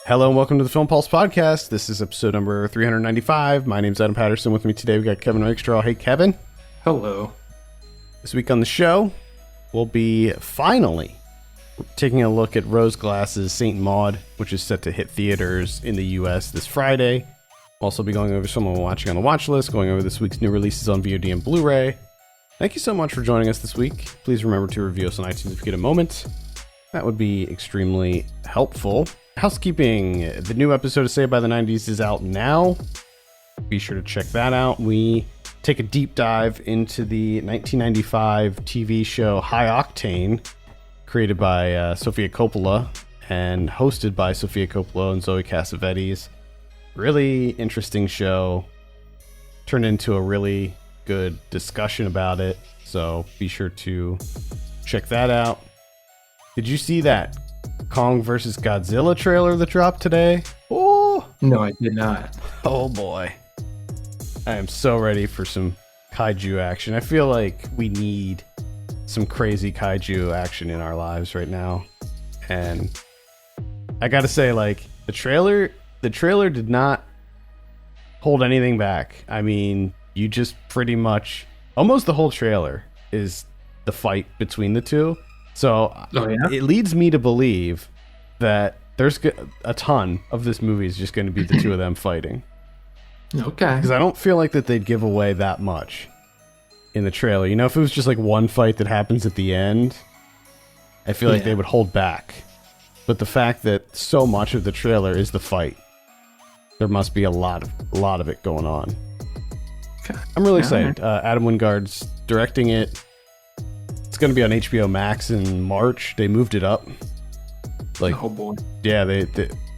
Hello and welcome to the Film Pulse podcast. This is episode number 395. My name's Adam Patterson. With me today, we got Kevin Rakestraw. Hey, Kevin. Hello. This week on the show, we'll be finally taking a look at Rose Glass's St. Maud, which is set to hit theaters in the U.S. this Friday. We'll also be going over some we're watching on the watch list, going over this week's new releases on VOD and Blu-ray. Thank you so much for joining us this week. Please remember to review us on iTunes if you get a moment. That would be extremely helpful. Housekeeping, the new episode of Saved by the 90s is out now. Be sure to check that out. We take a deep dive into the 1995 TV show High Octane, created by Sofia Coppola and hosted by Sofia Coppola and Zoe Cassavetes. Really interesting show. Turned into a really good discussion about it, so be sure to check that out. Did you see that Kong vs. Godzilla trailer that dropped today? Oh, No, I did not. oh boy. I am so ready for some kaiju action. I feel like we need some crazy kaiju action in our lives right now. And I gotta say, like, the trailer did not hold anything back. I mean, you just pretty much, almost the whole trailer is the fight between the two. So It leads me to believe that there's a ton of this movie is just going to be the two of them fighting. Okay. Because I don't feel like that they'd give away that much in the trailer. You know, if it was just like one fight that happens at the end, I feel like they would hold back. But the fact that so much of the trailer is the fight, there must be a lot of it going on. Okay. I'm really excited. Adam Wingard's directing it. It's going to be on HBO Max in March. They moved it up. Like, oh boy. Yeah, they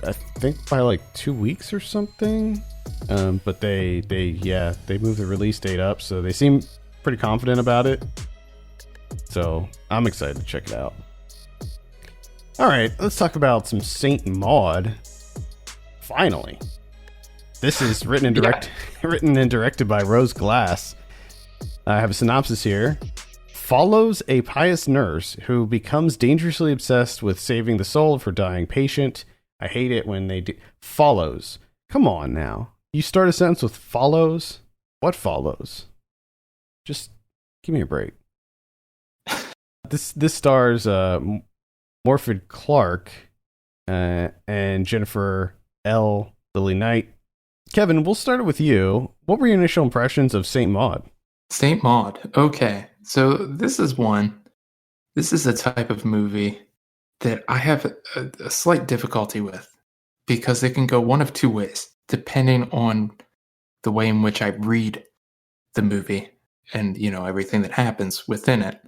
I think by like 2 weeks or something. But they moved the release date up, so they seem pretty confident about it. So I'm excited to check it out. All right, let's talk about some St. Maud. Finally, this is written and directed by Rose Glass. I have a synopsis here. Follows a pious nurse who becomes dangerously obsessed with saving the soul of her dying patient. I hate it when they do. Follows. Come on now. You start a sentence with follows? What follows? Just give me a break. This stars Morfydd Clark and Jennifer L. Lily Knight. Kevin, we'll start it with you. What were your initial impressions of St. Maud? St. Maud. Okay. So this is a type of movie that I have a slight difficulty with because it can go one of two ways, depending on the way in which I read the movie and, you know, everything that happens within it.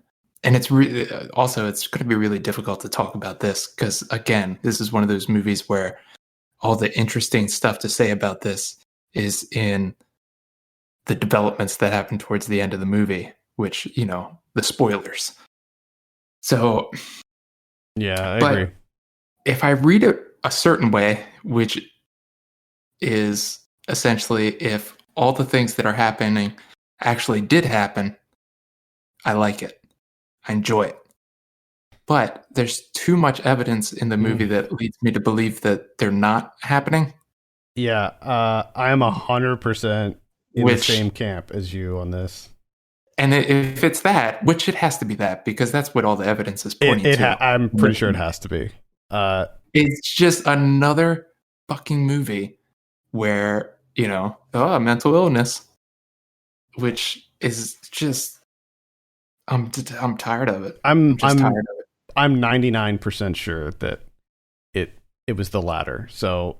And it's it's going to be really difficult to talk about this because, again, this is one of those movies where all the interesting stuff to say about this is in the developments that happen towards the end of the movie, which, you know, the spoilers. So, yeah, I agree. If I read it a certain way, which is essentially if all the things that are happening actually did happen, I like it. I enjoy it. But there's too much evidence in the movie that leads me to believe that they're not happening. Yeah, I am 100% in the same camp as you on this. And if it's that, which it has to be that, because that's what all the evidence is pointing to. I'm pretty sure it has to be. It's just another fucking movie where, you know, mental illness, which is just, I'm tired of it. I'm tired of it. I'm 99% sure that it was the latter. So,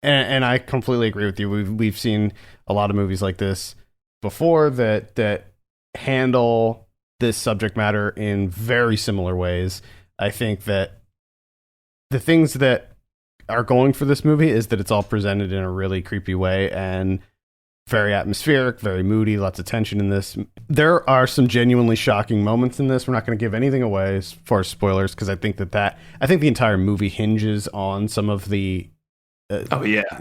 and I completely agree with you. We've seen a lot of movies like this before that handle this subject matter in very similar ways. I think that the things that are going for this movie is that it's all presented in a really creepy way and very atmospheric, very moody, lots of tension in this. There are some genuinely shocking moments in this. We're not going to give anything away as far as spoilers because I think I think the entire movie hinges on some of the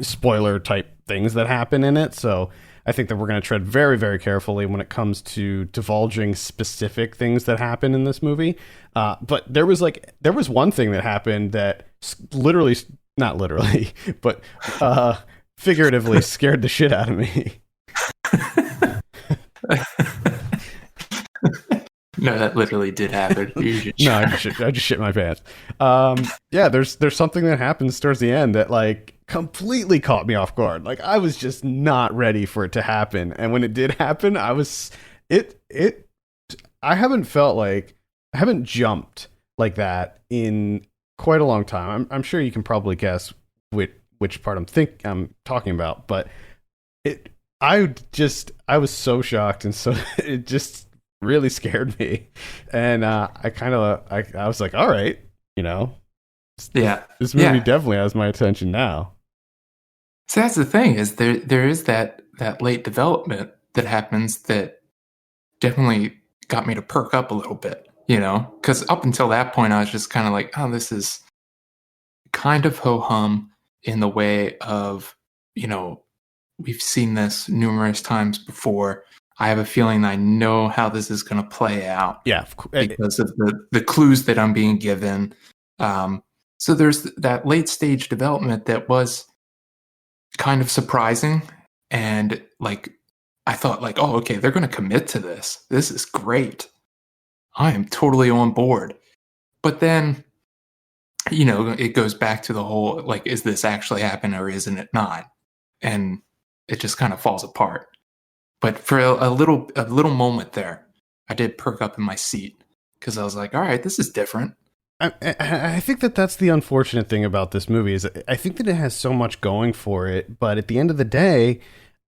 spoiler type things that happen in it. So I think that we're going to tread very, very carefully when it comes to divulging specific things that happen in this movie. But there was one thing that happened that literally not literally, but figuratively scared the shit out of me. No, that literally did happen. No, I just shit my pants. Yeah, there's something that happens towards the end that like completely caught me off guard. Like I was just not ready for it to happen, and when it did happen, it. I haven't felt like I haven't jumped like that in quite a long time. I'm sure you can probably guess which part I'm talking about, but it. I was so shocked and so it just really scared me, and I was like, all right, you know, Yeah. this movie Yeah. definitely has my attention now. So that's the thing is there is that late development that happens that definitely got me to perk up a little bit, you know? Because up until that point, I was just kind of like, oh, this is kind of ho hum in the way of, you know, we've seen this numerous times before. I have a feeling I know how this is going to play out Yeah, because of the clues that I'm being given. So there's that late stage development that was kind of surprising, and like I thought like, oh, okay, they're going to commit to this. This is great. I am totally on board. But then, you know, it goes back to the whole like, is this actually happening or isn't it not? And it just kind of falls apart. But for a little moment there, I did perk up in my seat because I was like, all right, this is different. I think that that's the unfortunate thing about this movie is I think that it has so much going for it, but at the end of the day,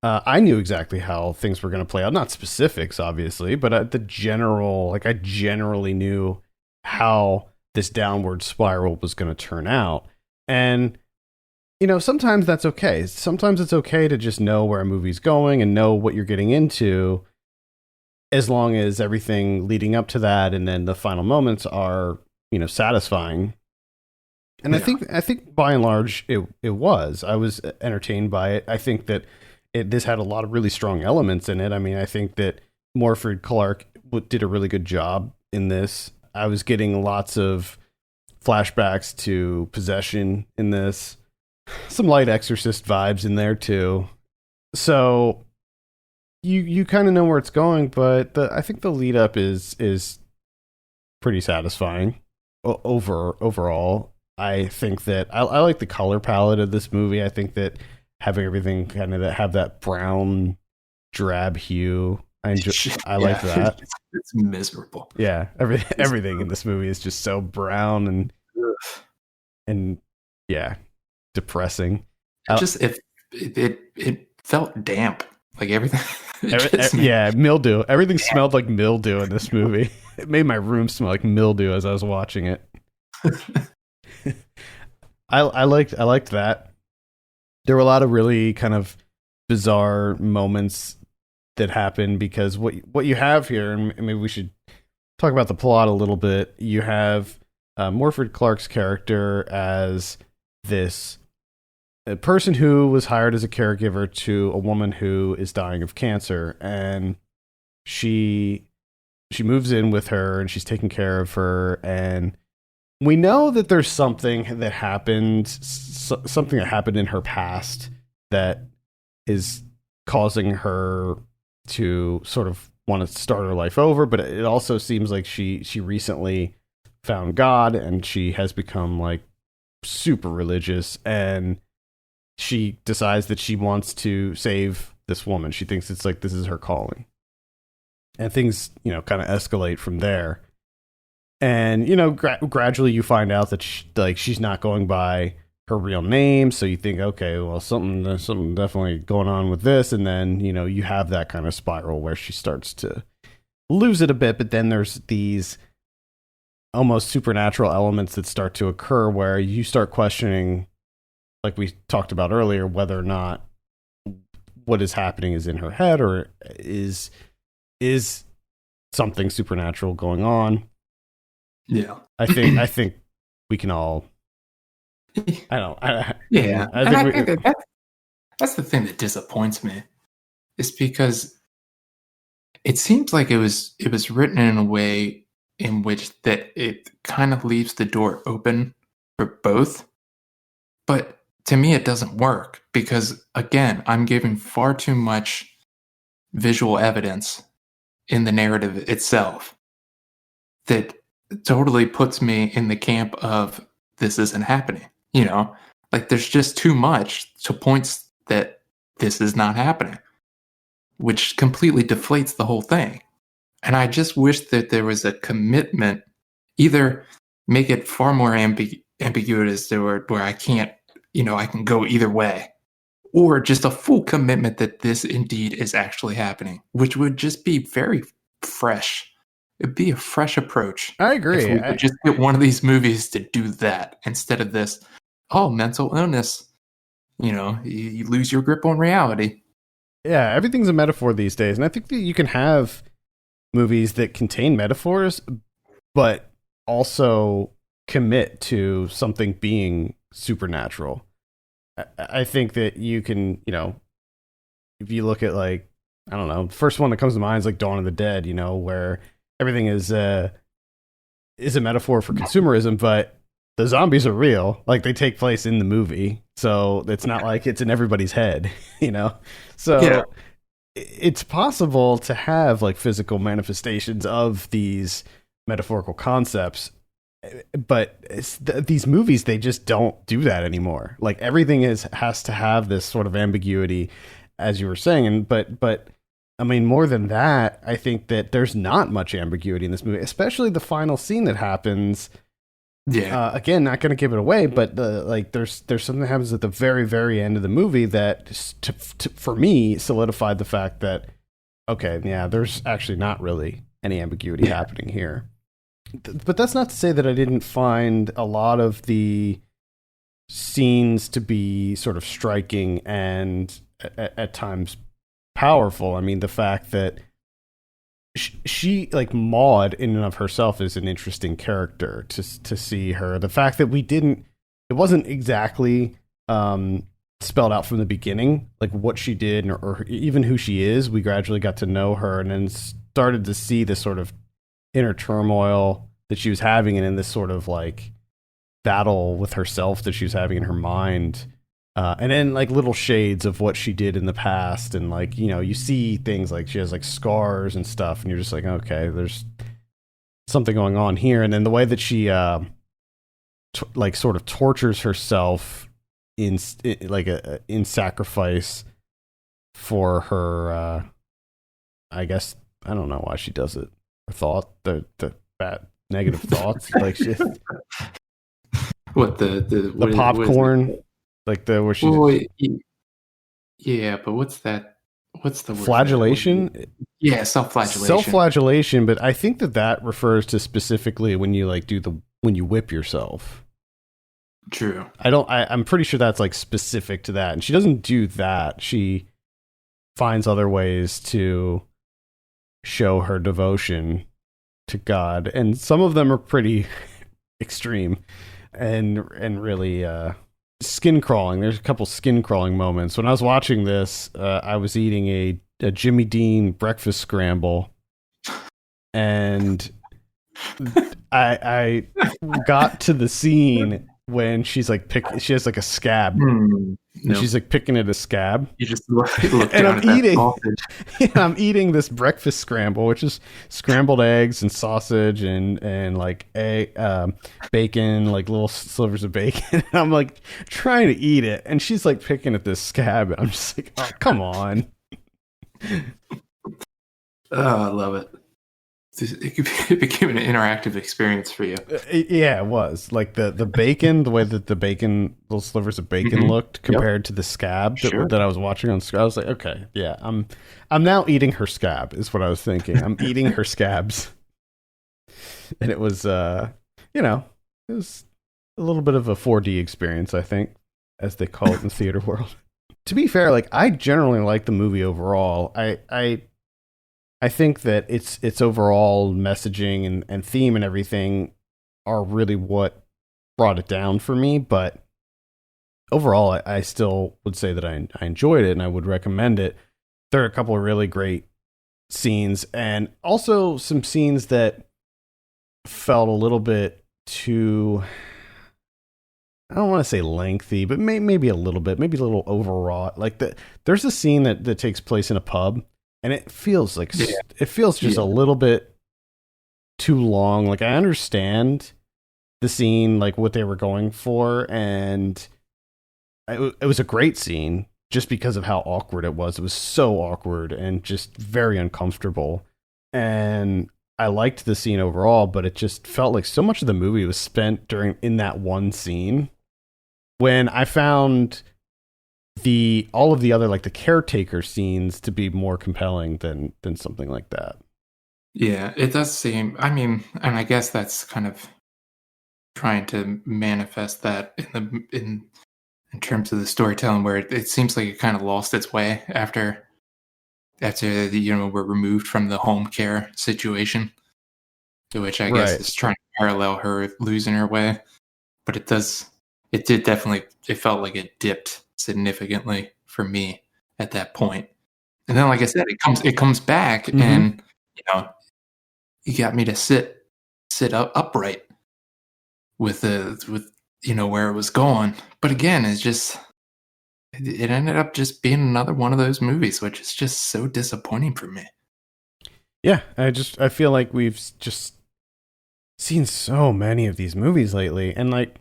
I knew exactly how things were going to play out. Not specifics, obviously, but the general, like I generally knew how this downward spiral was going to turn out. And, you know, sometimes that's okay. Sometimes it's okay to just know where a movie's going and know what you're getting into, as long as everything leading up to that and then the final moments are, you know, satisfying. And Yeah. I think by and large it was. I was entertained by it. I think that this had a lot of really strong elements in it. I mean, I think that Morford Clark did a really good job in this. I was getting lots of flashbacks to Possession in this. Some light Exorcist vibes in there too. So you kind of know where it's going, but I think the lead up is pretty satisfying overall. I think that I like the color palette of this movie. I think that having everything kind of have that brown drab hue, I like that. It's miserable. Yeah, everything in this movie is just so brown and yeah, depressing. It felt damp. Like everything. Yeah, mildew. Everything smelled like mildew in this movie. It made my room smell like mildew as I was watching it. I liked that. There were a lot of really kind of bizarre moments that happened because what you have here, and maybe we should talk about the plot a little bit. You have Morford Clark's character as a person who was hired as a caregiver to a woman who is dying of cancer, and she moves in with her and she's taking care of her, and we know that there's something that happened, something that happened in her past that is causing her to sort of want to start her life over, but it also seems like she recently found God and she has become like super religious, and she decides that she wants to save this woman. She thinks it's like this is her calling. And things, you know, kind of escalate from there. And, you know, gradually you find out that she's not going by her real name. So you think, okay, well, there's something definitely going on with this. And then, you know, you have that kind of spiral where she starts to lose it a bit. But then there's these almost supernatural elements that start to occur where you start questioning, like we talked about earlier, whether or not what is happening is in her head or is something supernatural going on. Yeah. I think we can all. I think that's the thing that disappoints me, is because it seems like it was written in a way in which that it kind of leaves the door open for both. But to me, it doesn't work because, again, I'm giving far too much visual evidence in the narrative itself that totally puts me in the camp of this isn't happening. Like there's just too much to points that this is not happening, which completely deflates the whole thing. And I just wish that there was a commitment, either make it far more ambiguous to where I can't, I can go either way, or just a full commitment that this indeed is actually happening, which would just be very fresh. It'd be a fresh approach. I If agree. we could just get one of these movies to do that instead of this, mental illness, you lose your grip on reality. Yeah, everything's a metaphor these days. And I think that you can have movies that contain metaphors, but also commit to something being supernatural. I think that you can, if you look at like, I don't know, the first one that comes to mind is like Dawn of the Dead, where everything is a metaphor for consumerism, but the zombies are real. Like they take place in the movie. So it's not like it's in everybody's head, So yeah. It's possible to have like physical manifestations of these metaphorical concepts, but these movies, they just don't do that anymore. Like everything has to have this sort of ambiguity, as you were saying. But I mean, more than that, I think that there's not much ambiguity in this movie, especially the final scene that happens. Yeah. Again, not going to give it away, but there's something that happens at the very, very end of the movie that, for me, solidified the fact that, okay, yeah, there's actually not really any ambiguity happening here. But that's not to say that I didn't find a lot of the scenes to be sort of striking and at times powerful. I mean, the fact that she like Maud in and of herself is an interesting character to see her. The fact that it wasn't exactly spelled out from the beginning, like what she did or even who she is. We gradually got to know her and then started to see this sort of inner turmoil that she was having, and in this sort of like battle with herself that she was having in her mind. And then like little shades of what she did in the past. And like, you see things like she has like scars and stuff, and you're just like, okay, there's something going on here. And then the way that she like sort of tortures herself in sacrifice for her, I guess, I don't know why she does it. Her thought, the bad negative thoughts, like she, what the popcorn. Like where she, yeah, but what's that? What's the word? Flagellation? Yeah, self-flagellation. Self-flagellation, but I think that refers to specifically when you like when you whip yourself. True. I'm pretty sure that's like specific to that, and she doesn't do that. She finds other ways to show her devotion to God, and some of them are pretty extreme and really skin crawling. There's a couple skin crawling moments. When I was watching this, I was eating a Jimmy Dean breakfast scramble, and I got to the scene when she's like she has like a scab. And she's like picking at a scab. You just look and I'm eating this breakfast scramble, which is scrambled eggs and sausage and like bacon, like little slivers of bacon. And I'm like trying to eat it, and she's like picking at this scab, and I'm just like, oh, come on. Oh, I love it. It became an interactive experience for you. Yeah, it was like the bacon, the way that the bacon, little slivers of bacon looked compared to the scab that I was watching on screen. I was like, okay, yeah, I'm now eating her scab is what I was thinking. I'm eating her scabs, and it was it was a little bit of a 4D experience, I think, as they call it in the theater world. To be fair, like I generally like the movie overall. I think that its overall messaging and theme and everything are really what brought it down for me. But overall, I still would say that I enjoyed it and I would recommend it. There are a couple of really great scenes, and also some scenes that felt a little bit too I don't want to say lengthy, but maybe a little bit, maybe a little overwrought. Like there's a scene that takes place in a pub, and it feels like Yeah. it feels just a Yeah. little bit too long. Like I understand the scene, like what they were going for, and it was a great scene just because of how awkward it was. It was so awkward and just very uncomfortable. And I liked the scene overall, but it just felt like so much of the movie was spent during in that one scene. When I found the all of the other like the caretaker scenes to be more compelling than something like that. Yeah, it does seem. I mean, and I guess that's kind of trying to manifest that in terms of the storytelling, where it seems like it kind of lost its way after we're removed from the home care situation, which I guess Right. is trying to parallel her losing her way. But it did definitely. It felt like it dipped significantly for me at that point. And then, like I said, it comes back, Mm-hmm. and you know, you got me to sit up upright with where it was going. But again, it ended up just being another one of those movies, which is just so disappointing for me. Yeah, I feel like we've just seen so many of these movies lately, and like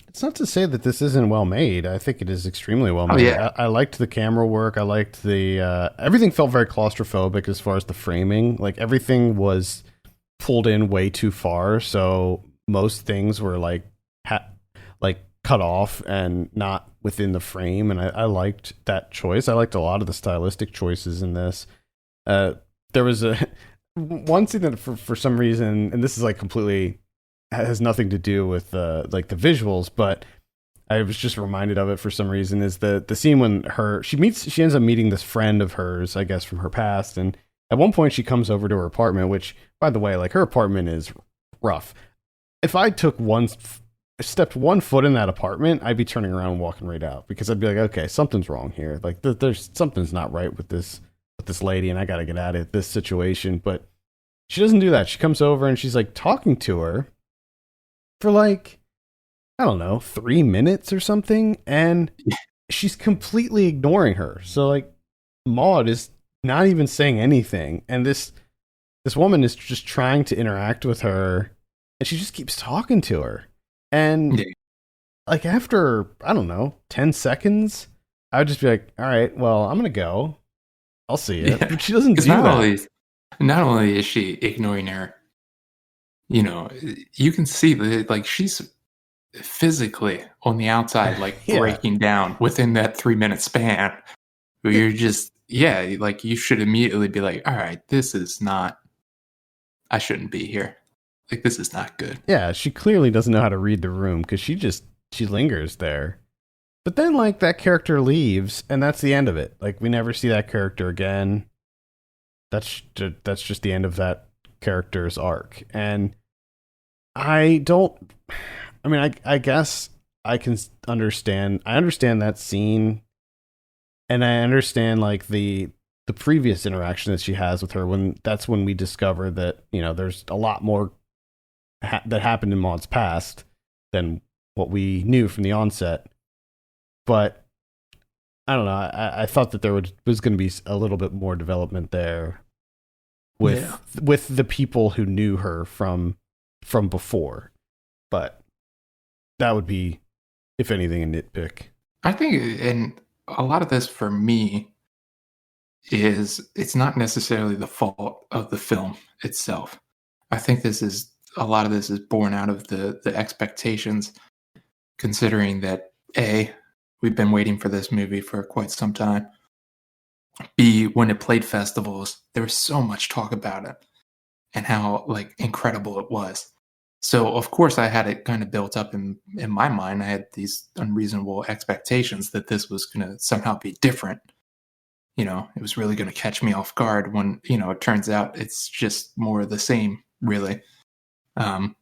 it's not to say that this isn't well made. I think it is extremely well Oh made. yeah, I liked the camera work. I liked the everything felt very claustrophobic as far as the framing. Like everything was pulled in way too far, so most things were like like cut off and not within the frame. And I liked that choice. I liked a lot of the stylistic choices in this. Uh, there was a one scene that for some reason, and this is like completely has nothing to do with like the visuals, but I was just reminded of it for some reason. Is the scene when she ends up meeting this friend of hers, I guess from her past, and at one point she comes over to her apartment, which by the way, like her apartment is rough. If I took stepped one foot in that apartment, I'd be turning around and walking right out because I'd be like, okay, something's wrong here. Like there's something's not right with this lady, and I got to get out of this situation. But she doesn't do that. She comes over and she's like talking to her for like I don't know 3 minutes or something, and she's completely ignoring her. So like Maud is not even saying anything, and this woman is just trying to interact with her, and she just keeps talking to her. And yeah, like after I don't know 10 seconds, I would just be like, all right, well I'm gonna go. I'll see you. yeah. But she doesn't Because do that. not only is she ignoring her, you know, you can see that like she's physically on the outside, like Yeah. breaking down within that 3 minute span. Where you're just like you should immediately be like, all right, this is not. I shouldn't be here. Like this is not good. Yeah, she clearly doesn't know how to read the room because she lingers there. But then like that character leaves, and that's the end of it. Like we never see that character again. That's just the end of that character's arc. And I don't. I mean, I guess I can understand. I understand that scene, and I understand like the previous interaction that she has with her when that's when we discover that there's a lot more that happened in Maud's past than what we knew from the onset. But I don't know. I thought that there was going to be a little bit more development there Yeah. with the people who knew her from before. But that would be, if anything, a nitpick. I think, and a lot of this for me is it's not necessarily the fault of the film itself. I think a lot of this is born out of the expectations, considering that A, we've been waiting for this movie for quite some time. B, when it played festivals, there was so much talk about it and how like incredible it was. So of course I had it kind of built up in my mind. I had these unreasonable expectations that this was going to somehow be different. It was really going to catch me off guard when, it turns out it's just more of the same, really. Um,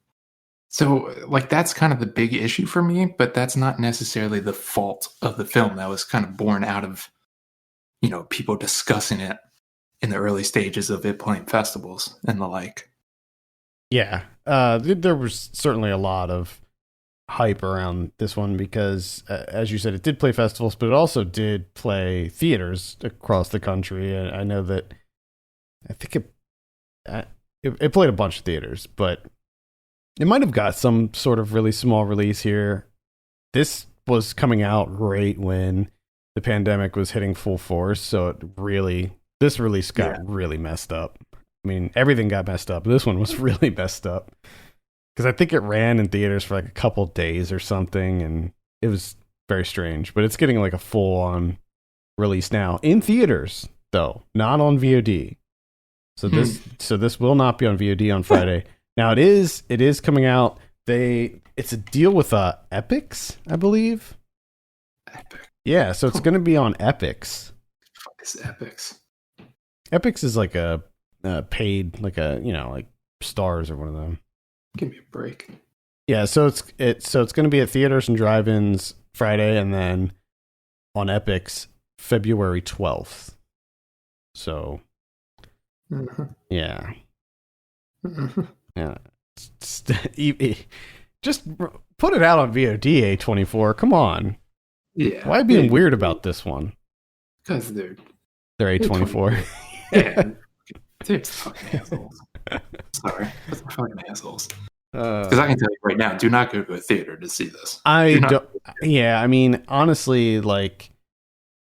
so like that's kind of the big issue for me, but that's not necessarily the fault of the film. That was kind of born out of, people discussing it in the early stages of it playing festivals and the like. Yeah, there was certainly a lot of hype around this one because, as you said, it did play festivals, but it also did play theaters across the country. And I know that I think it played a bunch of theaters, but it might have got some sort of really small release here. This was coming out right when the pandemic was hitting full force, so this release got really messed up. I mean, everything got messed up. This one was really messed up because I think it ran in theaters for like a couple days or something, and it was very strange. But it's getting like a full-on release now in theaters, though, not on VOD. So this will not be on VOD on Friday. Now it is coming out. It's a deal with Epix, I believe. Epic. Yeah, so it's going to be on Epix. Fuck is Epix? Epix is like a paid, like like Stars or one of them. Give me a break. Yeah, so it's going to be at theaters and drive-ins Friday, and then on Epix February 12th. So, yeah. Yeah. Just put it out on VOD, A24. Come on. Yeah. Why being weird about this one? Because they're A24. Yeah. They're fucking assholes. Sorry. They're fucking assholes. Because I can tell you right now, do not go to a theater to see this. I mean, honestly, like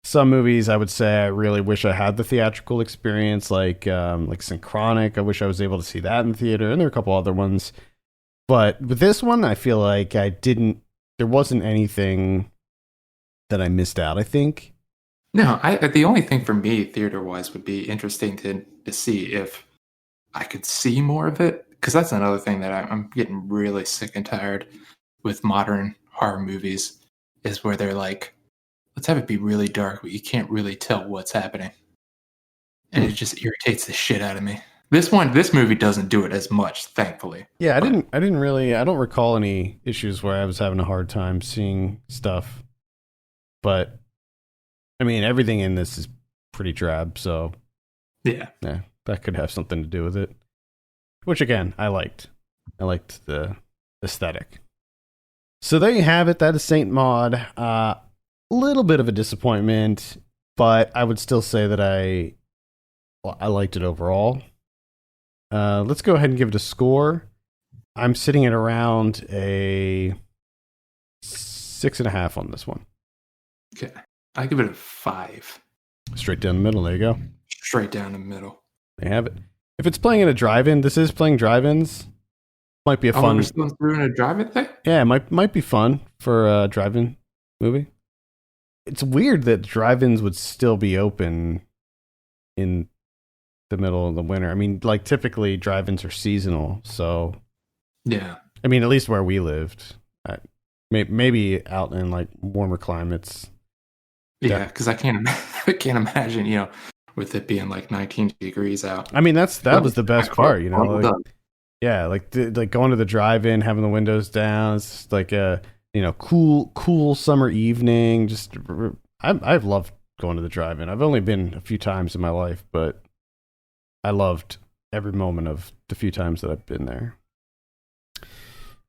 some movies, I would say I really wish I had the theatrical experience, like Synchronic. I wish I was able to see that in the theater, and there are a couple other ones. But with this one, I feel like there wasn't anything that I missed out, I think. No, the only thing for me, theater-wise, would be interesting to see if I could see more of it. Because that's another thing that I'm getting really sick and tired with modern horror movies, is where they're like, let's have it be really dark, but you can't really tell what's happening. And it just irritates the shit out of me. This movie doesn't do it as much, thankfully. Yeah, I don't recall any issues where I was having a hard time seeing stuff. But I mean, everything in this is pretty drab, so yeah, that could have something to do with it. Which again, I liked. I liked the aesthetic. So there you have it. That is St. Maud. A little bit of a disappointment, but I would still say that I liked it overall. Let's go ahead and give it a score. I'm sitting at around a 6.5 on this one. Okay. I give it a 5. Straight down the middle. There you go. Straight down the middle. There you have it. If it's playing in a drive-in, this is playing drive-ins. Might be a fun. We're still doing a drive-in thing? Yeah, it might be fun for a drive-in movie. It's weird that drive-ins would still be open in the middle of the winter. I mean, like typically drive-ins are seasonal, so yeah. I mean, at least where we lived, maybe out in like warmer climates. Yeah, because I can't imagine, with it being like 19 degrees out. I mean, that was the best part, like, yeah, like going to the drive-in, having the windows down. It's like a cool summer evening. Just I've loved going to the drive-in. I've only been a few times in my life, but I loved every moment of the few times that I've been there.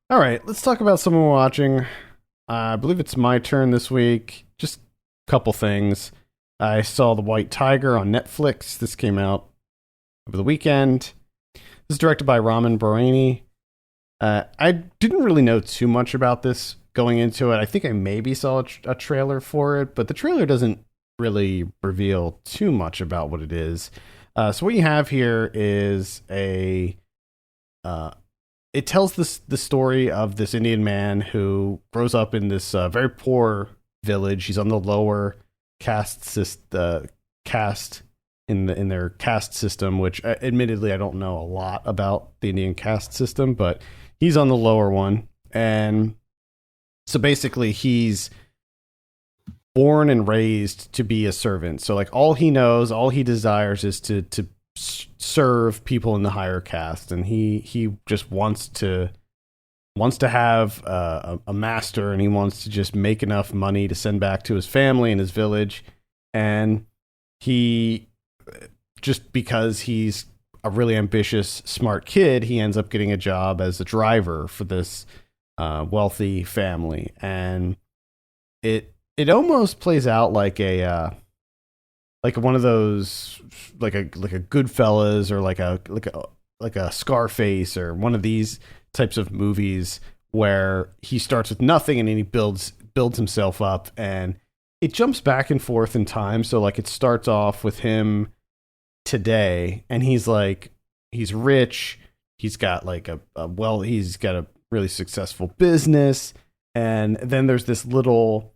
All right, let's talk about someone we're watching. I believe it's my turn this week. Just a couple things. I saw The White Tiger on Netflix. This came out over the weekend. This is directed by Ramin Bahrani. I didn't really know too much about this going into it. I think I maybe saw a trailer for it, but the trailer doesn't really reveal too much about what it is. So what you have here is it tells the story of this Indian man who grows up in this very poor village. He's on the lower caste in their caste system, which admittedly I don't know a lot about the Indian caste system, but he's on the lower one. And so basically he's born and raised to be a servant. So like all he knows, all he desires is to serve people in the higher caste. And he just wants to have a master, and he wants to just make enough money to send back to his family and his village. And he, just because he's a really ambitious, smart kid, he ends up getting a job as a driver for this wealthy family, and it almost plays out like like one of those like a Goodfellas or like a Scarface or one of these types of movies where he starts with nothing and then he builds himself up, and it jumps back and forth in time. So like it starts off with him today, and he's rich, he's got like he's got a really successful business, and then there's this little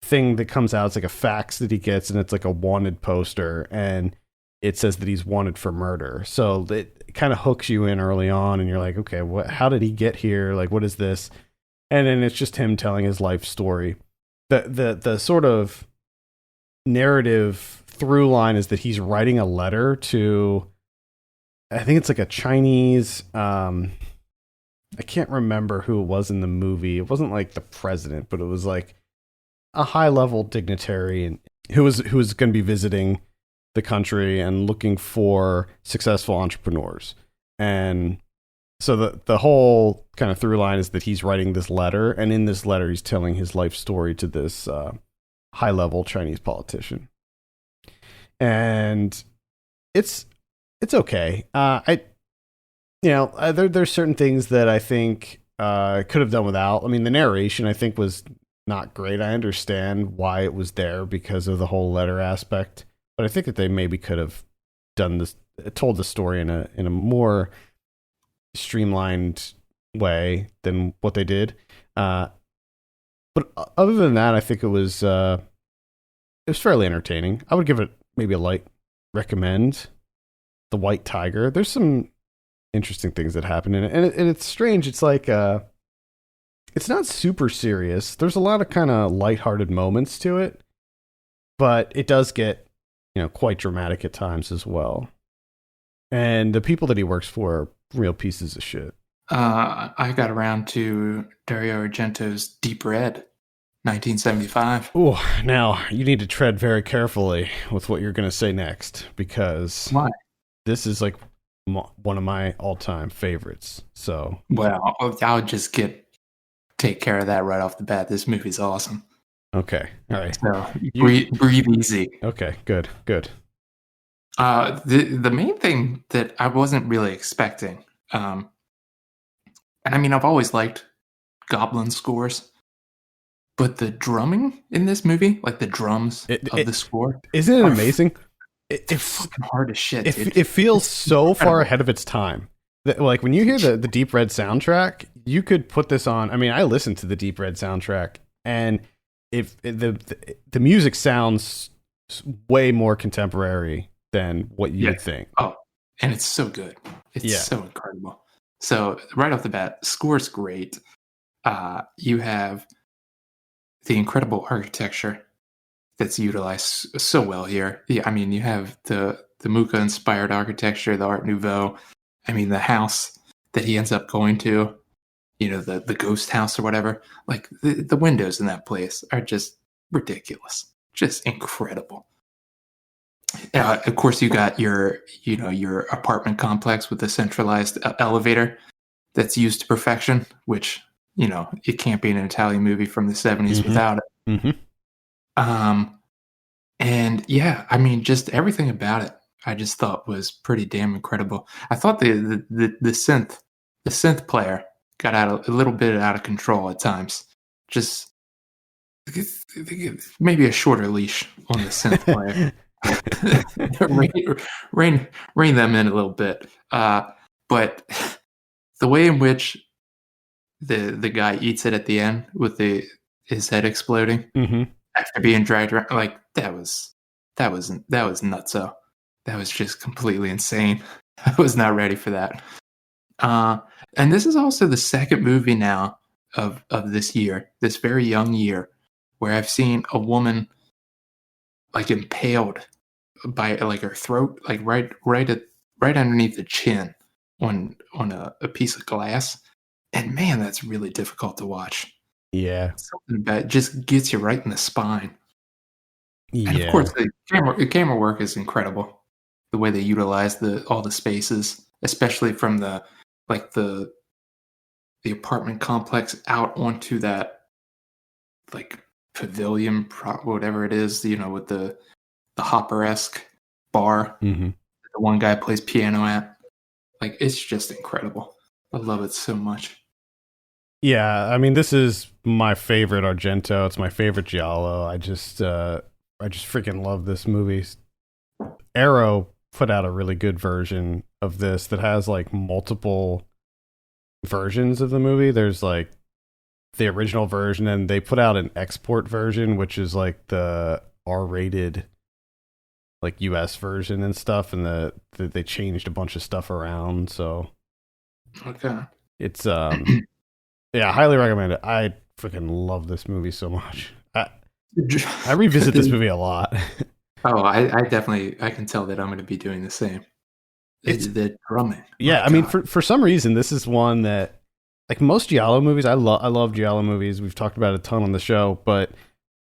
thing that comes out. It's like a fax that he gets, and it's like a wanted poster, and it says that he's wanted for murder. So it kind of hooks you in early on, and you're like, okay, how did he get here? Like, what is this? And then it's just him telling his life story. The sort of narrative through line is that he's writing a letter to, I think it's like a Chinese, I can't remember who it was in the movie. It wasn't like the president, but it was like a high level dignitary, and who was going to be visiting the country and looking for successful entrepreneurs. And so the whole kind of through line is that he's writing this letter, and in this letter he's telling his life story to this high level Chinese politician. And it's okay. There's certain things that I think could have done without. I mean, the narration I think was not great. I understand why it was there because of the whole letter aspect, but I think that they maybe could have told the story in a more streamlined way than what they did. But other than that, I think it was fairly entertaining. I would give it maybe a light recommend. The White Tiger. There's some interesting things that happen in it, and it's strange. It's like it's not super serious. There's a lot of kind of lighthearted moments to it, but it does get quite dramatic at times as well. And the people that he works for are real pieces of shit. I got around to Dario Argento's Deep Red, 1975. Oh, now you need to tread very carefully with what you're going to say next, because Why? This is like one of my all-time favorites. So, well, I'll just take care of that right off the bat. This movie's awesome. Okay, all right. So breathe easy. Okay, good. The main thing that I wasn't really expecting, and I mean, I've always liked Goblin scores, but the drumming in this movie, like the drums of the score, isn't it amazing? It's fucking hard as shit. It feels so far ahead of its time. Like when you hear the Deep Red soundtrack, you could put this on. I mean, I listened to the Deep Red soundtrack, and if the music sounds way more contemporary than what you would think. Oh, and it's so good. It's so incredible. So right off the bat, score's great. You have the incredible architecture that's utilized so well here. Yeah, I mean, you have the Mucha-inspired architecture, the Art Nouveau. I mean, the house that he ends up going to, the ghost house or whatever. Like the windows in that place are just ridiculous, just incredible. Of course, you got your apartment complex with the centralized elevator that's used to perfection, which it can't be an Italian movie from the 70s without it. Mm-hmm. And yeah, I mean, just everything about it, I just thought was pretty damn incredible. I thought the synth player got a little bit out of control at times. Just maybe a shorter leash on the synth player. rein them in a little bit. But the way in which the guy eats it at the end with his head exploding after being dragged around, like that was nutso. That was just completely insane. I was not ready for that. And this is also the second movie now of this year, this very young year, where I've seen a woman like impaled by like her throat, like right underneath the chin on a piece of glass. And man, that's really difficult to watch. Yeah. Something about it just gets you right in the spine. Yeah. And of course, the camera work is incredible. The way they utilize all the spaces, especially from the the apartment complex out onto that like pavilion, whatever it is, with the Hopper-esque bar Mm-hmm. the one guy plays piano at. Like, it's just incredible. I love it so much. Yeah, I mean, this is my favorite Argento. It's my favorite Giallo. I just freaking love this movie. Arrow put out a really good version of this that has like multiple versions of the movie. There's like the original version, and they put out an export version, which is like the R-rated, like US version and stuff, and they changed a bunch of stuff around. So Okay. it's yeah, I highly recommend it. I freaking love this movie so much. I revisit this movie a lot. Oh, I definitely I can tell that I'm going to be doing the same. It's The drumming. Yeah, My I mean, God. for some reason, this is one that, like most Giallo movies, I love Giallo movies. We've talked about it a ton on the show, but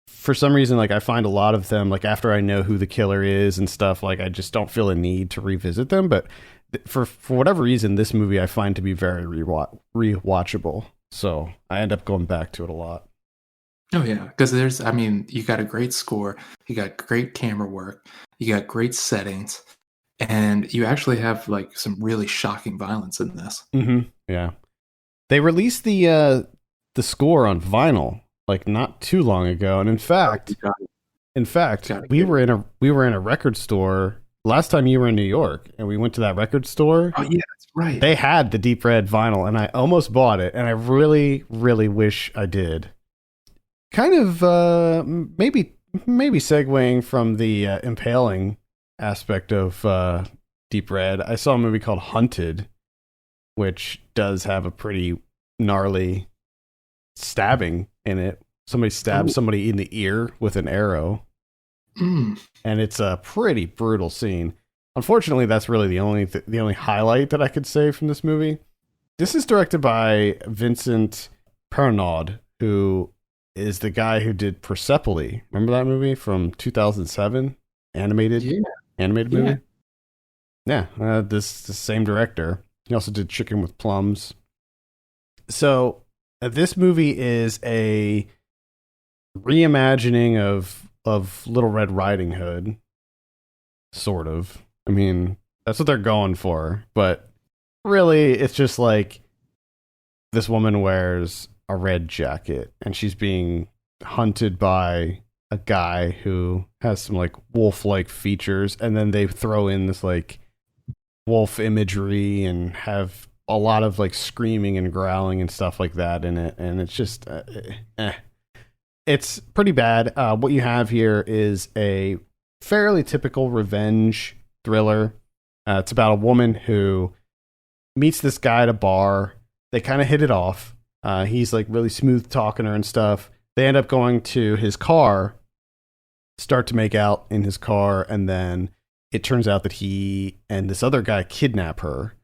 for some reason, like I find a lot of them, like after I know who the killer is and stuff, like I just don't feel a need to revisit them. But for whatever reason, this movie I find to be very rewatchable. So I end up going back to it a lot. Oh yeah, because I mean, you got a great score, you got great camera work, you got great settings, and you actually have like some really shocking violence in this. Mm-hmm. Yeah, they released the score on vinyl like not too long ago, and in You fact, got, gotta we get were it. in a record store last time you were in New York, and we went to that record store. Oh yeah, that's right. They had the Deep Red vinyl, and I almost bought it, and I really, really wish I did. Kind of maybe segueing from the impaling aspect of Deep Red. I saw a movie called Hunted, which does have a pretty gnarly stabbing in it. Somebody stabs Oh, somebody in the ear with an arrow, mm, and it's a pretty brutal scene. Unfortunately, that's really the only highlight that I could say from this movie. This is directed by Vincent Pernaud, who is the guy who did Persepolis. Remember that movie from 2007? yeah, Animated yeah. movie? Yeah, this the same director. He also did Chicken with Plums. So this movie is a reimagining of Little Red Riding Hood, sort of. I mean, that's what they're going for, but really, it's just like this woman wears a red jacket and she's being hunted by a guy who has some like wolf-like features, and then they throw in this like wolf imagery and have a lot of like screaming and growling and stuff like that in it, and it's just it's pretty bad. What you have here is a fairly typical revenge thriller. It's about a woman who meets this guy at a bar. They kind of hit it off. He's like really smooth talking her and stuff. They end up going to his car, start to make out in his car, and then it turns out that he and this other guy kidnap her,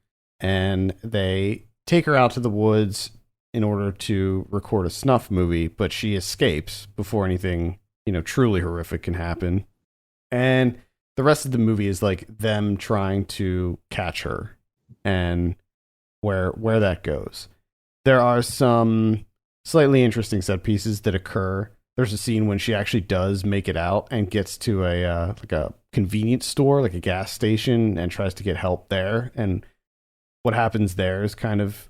and they take her out to the woods in order to record a snuff movie, but she escapes before anything, truly horrific can happen. And the rest of the movie is like them trying to catch her and where that goes. There are some slightly interesting set pieces that occur. There's a scene when she actually does make it out and gets to a like a convenience store, like a gas station, and tries to get help there. And what happens there is kind of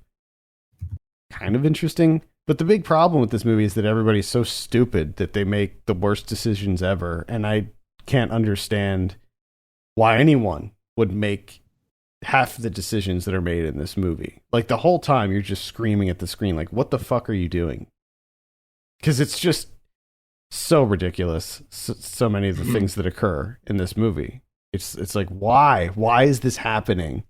interesting. But the big problem with this movie is that everybody's so stupid that they make the worst decisions ever, and I can't understand why anyone would make half the decisions that are made in this movie. Like the whole time you're just screaming at the screen like, what the fuck are you doing? Because it's just so ridiculous, so many of the things that occur in this movie. It's like, why is this happening?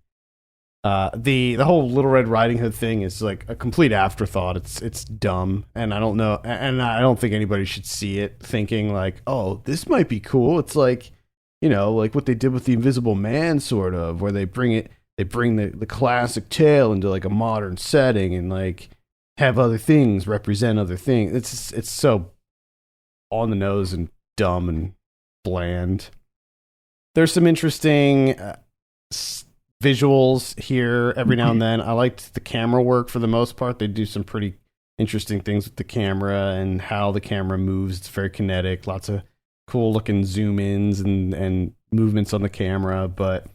The whole Little Red Riding Hood thing is like a complete afterthought. It's dumb, and I don't know, and I don't think anybody should see it thinking like, oh, this might be cool. It's like, like what they did with the Invisible Man, sort of, where they bring the classic tale into like a modern setting and like have other things represent other things. It's so on the nose and dumb and bland. There's some interesting visuals here every now and then. I liked the camera work for the most part. They do some pretty interesting things with the camera and how the camera moves. It's very kinetic, lots of cool looking zoom ins and movements on the camera. But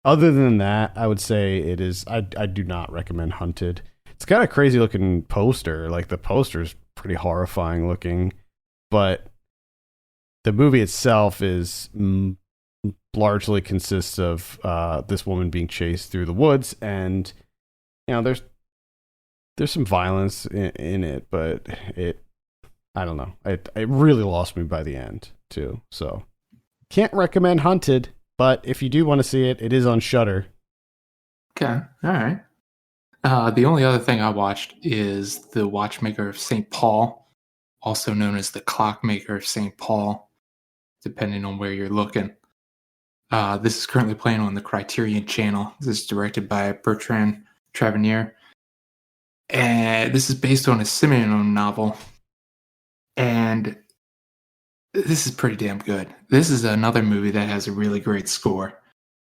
other than that, I would say it is, I do not recommend Hunted. It's got a crazy looking poster. Like the poster's pretty horrifying looking, but the movie itself is largely consists of this woman being chased through the woods, and there's some violence in it, but I don't know. It really lost me by the end too. So can't recommend Hunted, but if you do want to see it, it is on Shudder. Okay, all right. The only other thing I watched is The Watchmaker of St. Paul, also known as The Clockmaker of St. Paul, depending on where you're looking. This is currently playing on the Criterion Channel. This is directed by Bertrand Tavernier. And this is based on a Simenon novel. And this is pretty damn good. This is another movie that has a really great score.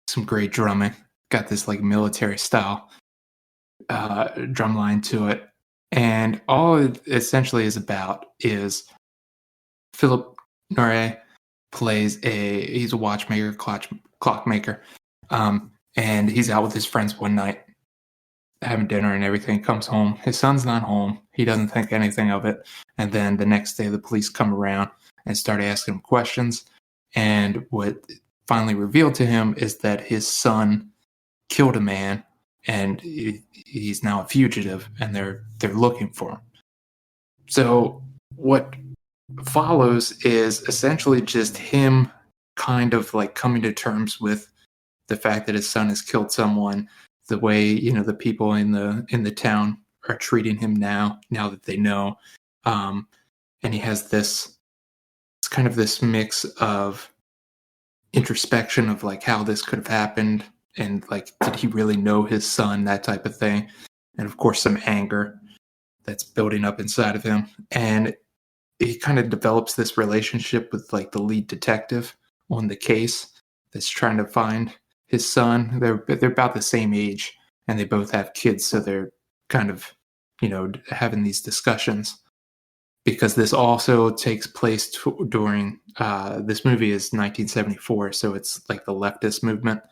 Some great drumming. Got this like military style drum line to it. And all it essentially is about is Philip Noiret he's a watchmaker, clockmaker. And he's out with his friends one night, having dinner and everything, comes home. His son's not home. He doesn't think anything of it. And then the next day, the police come around and start asking him questions. And what finally revealed to him is that his son killed a man, and he's now a fugitive, and they're looking for him. So what follows is essentially just him kind of like coming to terms with the fact that his son has killed someone, the way the people in the town are treating him now that they know, and he has this kind of this mix of introspection of like how this could have happened, and like did he really know his son, that type of thing, and of course some anger that's building up inside of him. And he kind of develops this relationship with like the lead detective on the case that's trying to find his son. They're about the same age, and they both have kids, so they're kind of having these discussions, because this also takes place during this movie is 1974, so it's like the leftist movement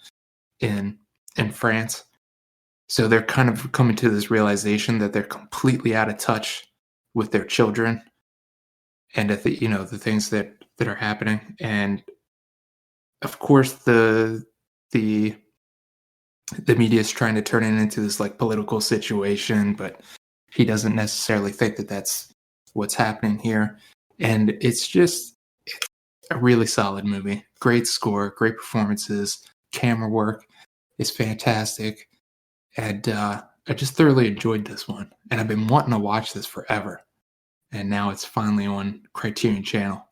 in France. So they're kind of coming to this realization that they're completely out of touch with their children and at the things that are happening. And of course the media is trying to turn it into this like political situation, but he doesn't necessarily think that that's what's happening here. And it's a really solid movie. Great score, great performances, camera work is fantastic. And I just thoroughly enjoyed this one. And I've been wanting to watch this forever. And now it's finally on Criterion Channel.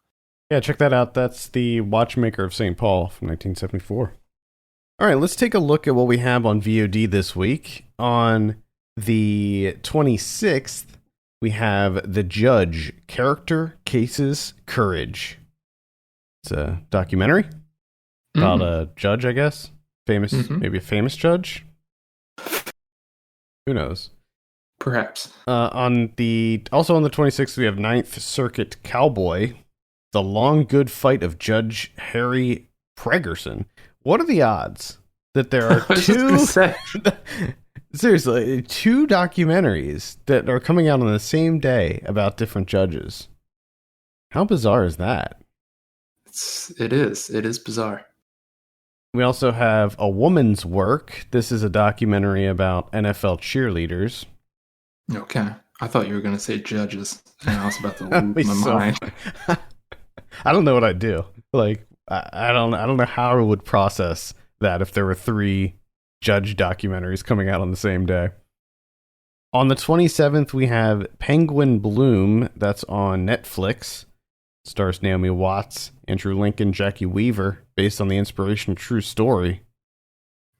Yeah, check that out. That's The Watchmaker of St. Paul from 1974. All right, let's take a look at what we have on VOD this week. On the 26th, we have The Judge, Character, Cases, Courage. It's a documentary about a judge, I guess. Famous, maybe a famous judge. Who knows? Perhaps. Also on the 26th, we have Ninth Circuit Cowboy, The Long Good Fight of Judge Harry Pregerson. What are the odds that there are two seriously, two documentaries that are coming out on the same day about different judges? How bizarre is that? It is bizarre. We also have A Woman's Work. This is a documentary about NFL cheerleaders. Okay. I thought you were going to say judges, and I was about to lose my mind. I don't know what I'd do. Like, I don't know how I would process that if there were three judge documentaries coming out on the same day. On the 27th, we have Penguin Bloom. That's on Netflix. Stars Naomi Watts, Andrew Lincoln, Jackie Weaver, based on the inspirational true story.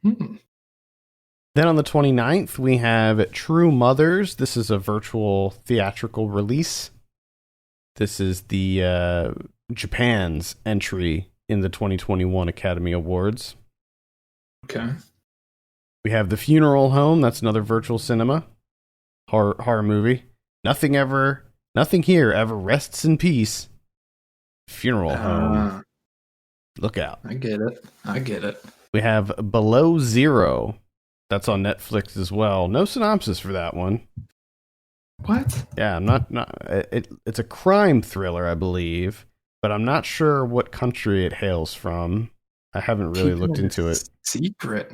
Then on the 29th, we have True Mothers. This is a virtual theatrical release. This is the Japan's entry in the 2021 Academy Awards. Okay. We have The Funeral Home. That's another virtual cinema horror movie. Nothing here ever rests in peace. Funeral Home. Look out. I get it. We have Below Zero. That's on Netflix as well. No synopsis for that one. What? Yeah, I'm not it's a crime thriller, I believe, but I'm not sure what country it hails from. I haven't really looked into it. Secret.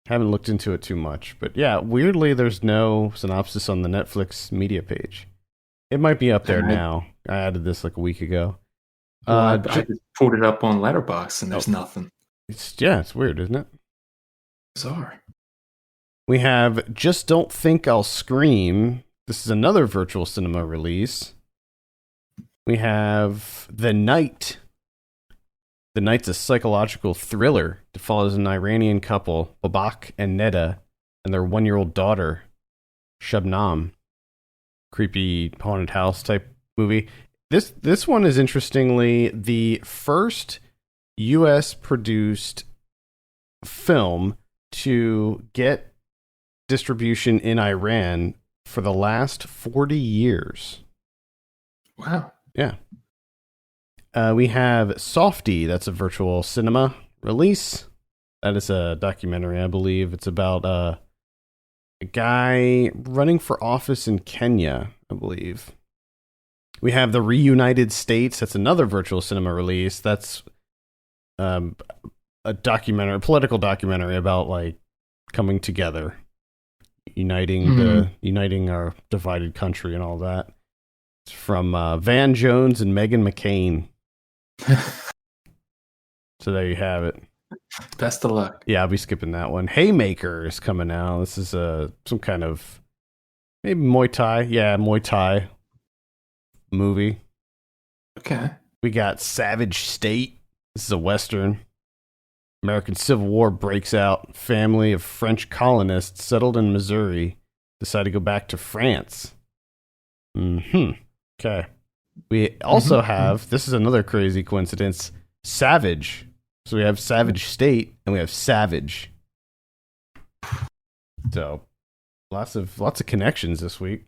Haven't looked into it too much, but yeah, weirdly there's no synopsis on the Netflix media page. It might be up there now. I added this like a week ago. I just pulled it up on Letterboxd and there's nothing. It's weird, isn't it? Bizarre. We have Just Don't Think I'll Scream. This is another virtual cinema release. We have The Night. The Night's a psychological thriller that follows an Iranian couple, Babak and Neda, and their 1-year-old daughter, Shabnam. Creepy haunted house type movie. This one is interestingly the first U.S. produced film to get distribution in Iran for the last 40 years. Wow. Yeah. We have Softy. That's a virtual cinema release. That is a documentary, I believe. It's about a guy running for office in Kenya, I believe. We have The Reunited States. That's another virtual cinema release. That's a political documentary about like coming together, uniting our divided country and all that. It's from Van Jones and Meghan McCain. So there you have it. Best of luck. Yeah, I'll be skipping that one. Haymaker is coming out. This is some kind of maybe Muay Thai. Yeah, Muay Thai movie. Okay. We got Savage State. This is a Western. American Civil War breaks out. Family of French colonists settled in Missouri decide to go back to France. Okay. We also have, this is another crazy coincidence, Savage. So we have Savage State and we have Savage. So lots of connections this week.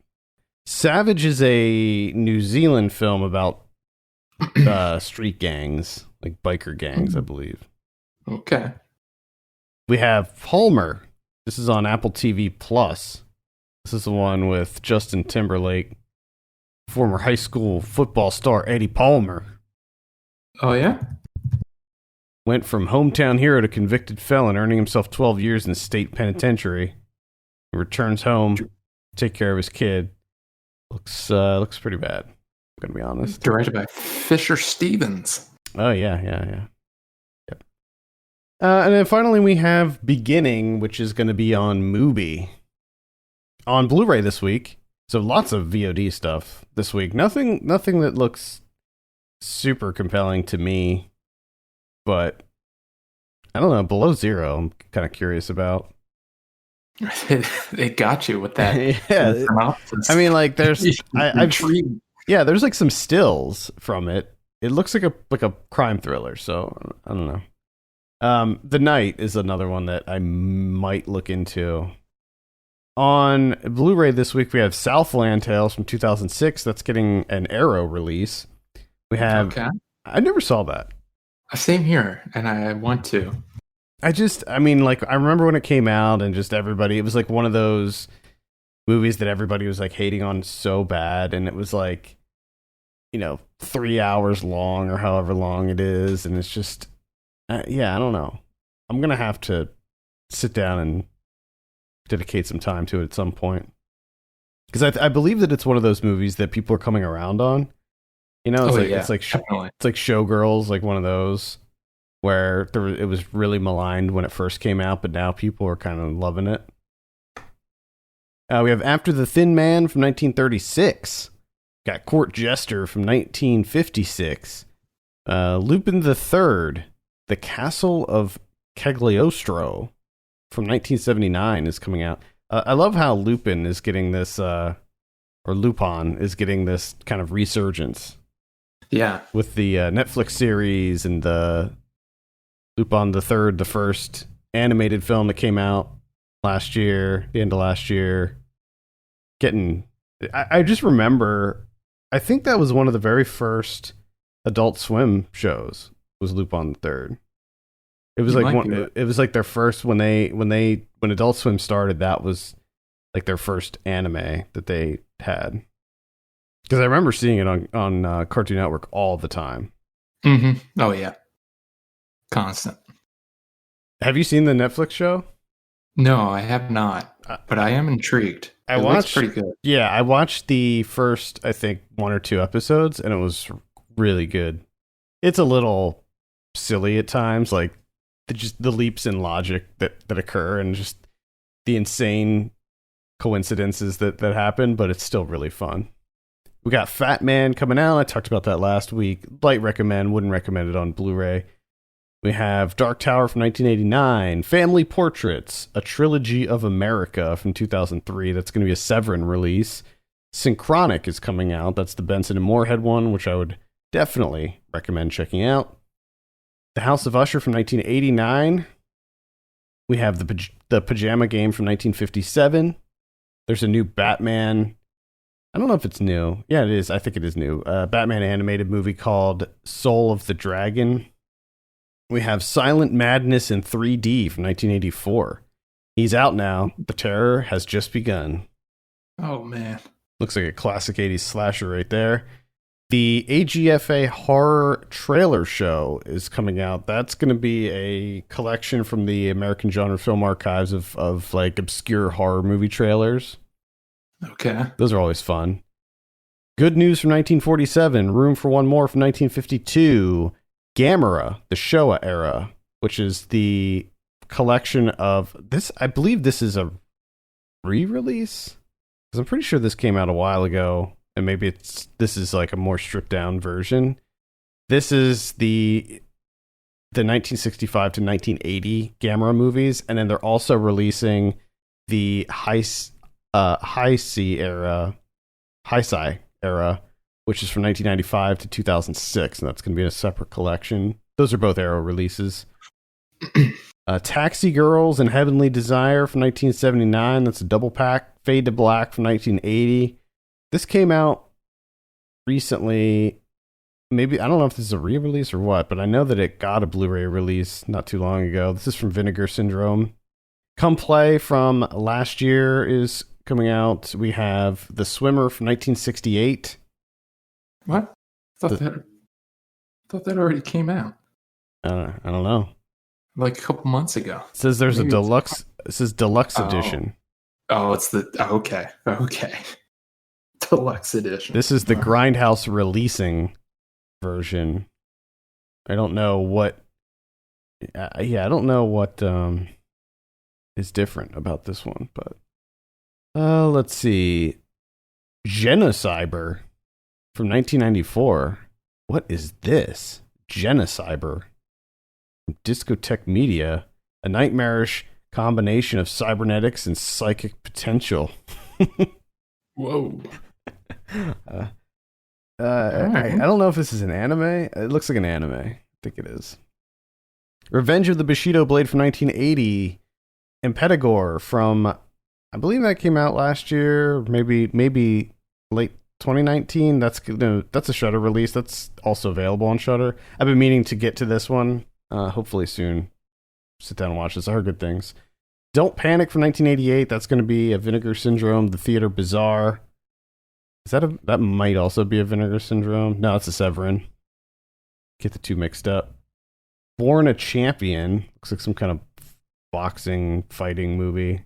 Savage is a New Zealand film about street gangs, like biker gangs, I believe. Okay. We have Palmer. This is on Apple TV Plus. This is the one with Justin Timberlake, former high school football star Eddie Palmer. Oh, yeah? Went from hometown hero to convicted felon, earning himself 12 years in the state penitentiary. He returns home to take care of his kid. Looks pretty bad, I'm going to be honest. Directed by Fisher Stevens. Oh, yeah. Yep. And then finally we have Beginning, which is going to be on Mubi. On Blu-ray this week. So lots of VOD stuff this week. Nothing that looks super compelling to me. But I don't know, Below Zero I'm kind of curious about. They got you with that. Yeah. I mean, like there's there's like some stills from it. It looks like a crime thriller, so I don't know. The Night is another one that I might look into. On Blu-ray this week we have Southland Tales from 2006. That's getting an Arrow release. We have I never saw that. Same here, and I want to. I remember when it came out and just everybody, it was like one of those movies that everybody was like hating on so bad. And it was like, 3 hours long or however long it is. And it's just, I don't know. I'm going to have to sit down and dedicate some time to it at some point. Because I believe that it's one of those movies that people are coming around on. It's like Showgirls, like one of those where it was really maligned when it first came out, but now people are kind of loving it. We have After the Thin Man from 1936. Got Court Jester from 1956. Lupin III, The Castle of Cagliostro from 1979 is coming out. I love how Lupin is getting this, or Lupin is getting this kind of resurgence. Yeah. With the Netflix series and the Lupin III, the first animated film that came out last year, the end of last year. I just remember, I think that was one of the very first Adult Swim shows, was Lupin the Third. It was like it was like their first when Adult Swim started. That was like their first anime that they had. Because I remember seeing it on Cartoon Network all the time. Mm-hmm. Oh yeah, constant. Have you seen the Netflix show? No, I have not, but I am intrigued. It looks pretty good. Yeah, I watched the first, I think, 1 or 2 episodes, and it was really good. It's a little silly at times, like just the leaps in logic that occur, and just the insane coincidences that happen, but it's still really fun. We got Fat Man coming out. I talked about that last week. Light recommend, wouldn't recommend it on Blu-ray. We have Dark Tower from 1989, Family Portraits, A Trilogy of America from 2003. That's going to be a Severin release. Synchronic is coming out. That's the Benson and Moorhead one, which I would definitely recommend checking out. The House of Usher from 1989. We have the Pajama Game from 1957. There's a new Batman. I don't know if it's new. Yeah, it is. I think it is new. Batman animated movie called Soul of the Dragon. We have Silent Madness in 3D from 1984. He's out now. The terror has just begun. Oh, man. Looks like a classic 80s slasher right there. The AGFA Horror Trailer Show is coming out. That's going to be a collection from the American Genre Film Archives of like obscure horror movie trailers. Okay. Those are always fun. Good News from 1947. Room for One More from 1952. Gamera, the Showa era, which is the collection of this. I believe this is a re-release, because I'm pretty sure this came out a while ago, and maybe this is like a more stripped down version. This is the 1965 to 1980 Gamera movies, and then they're also releasing the Heisei era, which is from 1995 to 2006, and that's going to be in a separate collection. Those are both Arrow releases. Taxi Girls and Heavenly Desire from 1979. That's a double pack. Fade to Black from 1980. This came out recently. Maybe, I don't know if this is a re-release or what, but I know that it got a Blu-ray release not too long ago. This is from Vinegar Syndrome. Come Play from last year is coming out. We have The Swimmer from 1968. What? I thought that already came out. I don't know. Like a couple months ago. It says there's a deluxe. It says deluxe edition. Oh, it's the okay. Deluxe edition. This is the Grindhouse releasing version. I don't know what. I don't know what is different about this one, but let's see. Genocyber from 1994. What is this? Genocyber. Discotheque Media. A nightmarish combination of cybernetics and psychic potential. Whoa. I don't know if this is an anime. It looks like an anime. I think it is. Revenge of the Bushido Blade from 1980. Impedagore from, I believe that came out last year, maybe late 2019. That's a Shudder release. That's also available on Shudder. I've been meaning to get to this one. Hopefully soon. Sit down and watch this. I heard good things. Don't Panic from 1988. That's going to be a Vinegar Syndrome. The Theater Bazaar. That might also be a Vinegar Syndrome. No, it's a Severin. Get the two mixed up. Born a Champion. Looks like some kind of boxing fighting movie.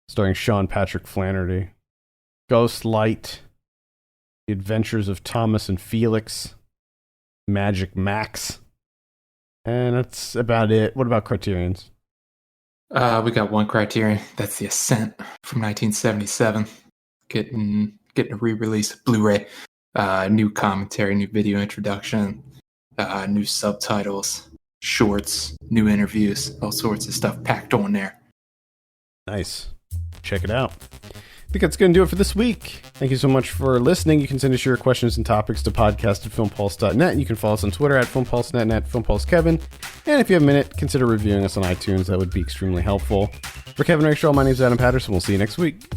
Starring Sean Patrick Flanery. Ghost Light. The Adventures of Thomas and Felix. Magic Max. And that's about it. What about Criterion's? We got one Criterion. That's The Ascent from 1977. Getting a re-release Blu-ray. New commentary, new video introduction, new subtitles, shorts, new interviews, all sorts of stuff packed on there. Nice. Check it out. I think that's going to do it for this week. Thank you so much for listening. You can send us your questions and topics to podcast@filmpulse.net. You can follow us on Twitter @filmpulse.net and @filmpulsekevin. And if you have a minute, consider reviewing us on iTunes. That would be extremely helpful. For Kevin Rakestraw, my name is Adam Patterson. We'll see you next week.